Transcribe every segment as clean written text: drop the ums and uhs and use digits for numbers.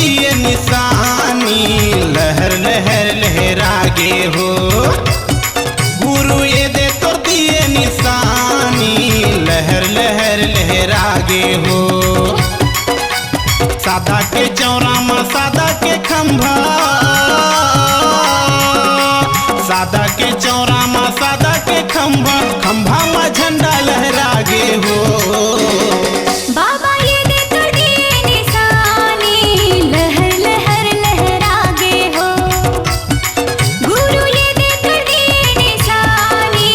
दिए निशानी, लहर लहर लहरागे हो। गुरु ये दे तो दिए निशानी, लहर लहर लहरागे हो। सादा के चौरामा सादा के खंभा, सादा के चौरामा सादा के खंभा, खंभा में झंडा लहरागे हो। बाबा ये दे तो दिए निशानी, लहर लहर लहरागे हो। गुरु ये दे तो दिए निशानी,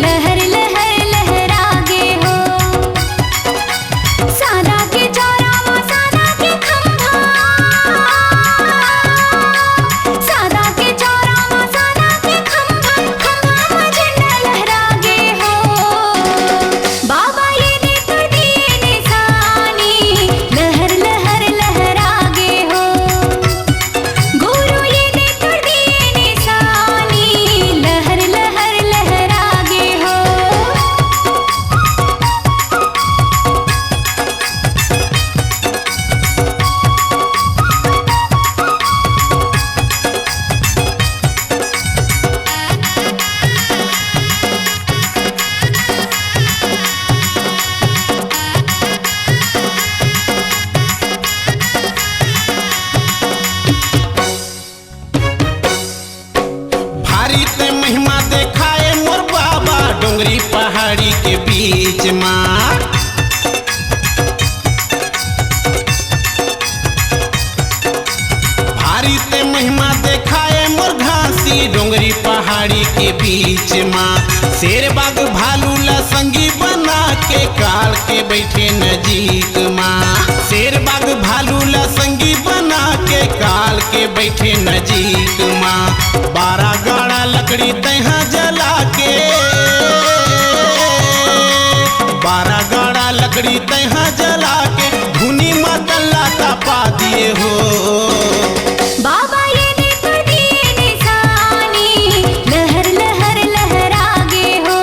लहर लहर लहरागे हो। सादा के चौरामा सादा के खंभा, सादा के चौरामा सादा के खंभा, खंभा में झंडा लहरागे हो। बाबा ये दे तो दिए निशानी, लहर लहर लहरागे हो। गुरु ये दे तो दिए निशानी, लहर लहर लहरागे हो। भारी ते महिमा देखाए मोर बाबा, डोंगरी पहाड़ी के बीच माँ। भारी ते महिमा देखाए मोर घासी, डोंगरी पहाड़ी के बीच माँ। शेर बाग भालू ला संगी बना के, काल के बैठे नजीक माँ। शेर बाग भालू ला संगी बना के, काल के बैठे नजीक माँ। 12 गाड़ा लकड़ी तहाँ जला के, 12 गाड़ा लकड़ी तहाँ जला के, धुनी मतला तपा दिए हो। बाबा ये दे तो दिए निशानी, लहर लहर लहरागे हो।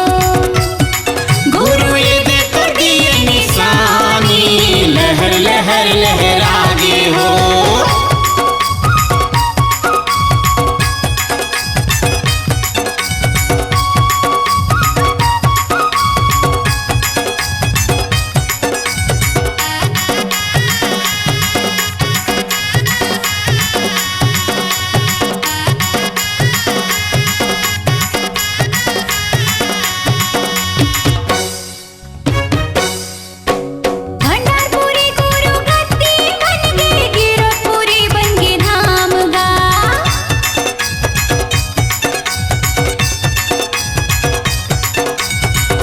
गुरु ये दे तो दिए निशानी, लहर लहर लहरागे हो। भंडारपुरी गुरु गद्दी बन गए, गिरतपुरी बन गए धाम गा।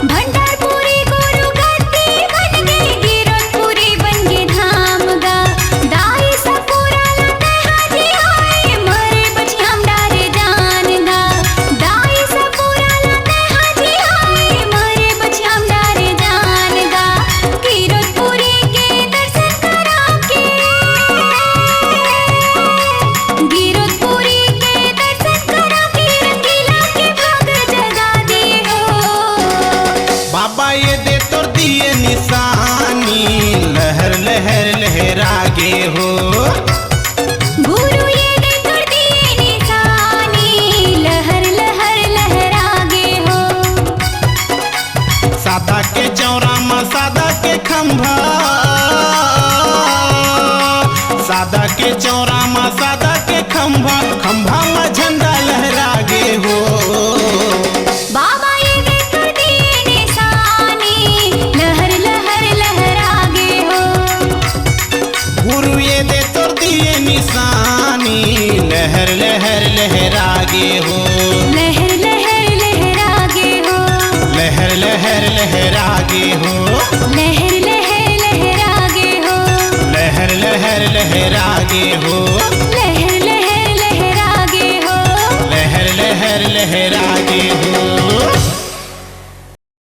भंडारपुरी गुरु गद्दी बन गए, गिरतपुरी बन गए धाम गा। दाई सपूरा लते हाजी होए, मरे बची हम डारे जान गा। दाई सपूरा लते हाजी होए, मरे बची हम डारे जान गा। गिरतपुरी के दर्शन करा के, गिरतपुरी के दर्शन करा के, रंगीला के भाग जगा दे हो। बाबा ये दे तो दिए निशानी, लहर लहर लहरागे हो। गुरु ये दे तो दिए निशानी, लहर लहर लहरागे हो। सादा के चौरामा सादा के खंभा, सादा के चौरामा सादा के खंभा, खंभा में झंडा लहरागे हो। बाबा ये दे तो दिए निशानी, लहर लहर लहरागे हो। गुरु ये दे तो दिए निशानी, लहर लहर लहरागे हो। लहर लहर लहरागे हो। लहर लहर लहरागे हो। लहर लहर लहरागे हो। लहर लहर लहरागे हो। लहर लहर लहरागे हो। लहर लहर लहरागे हो।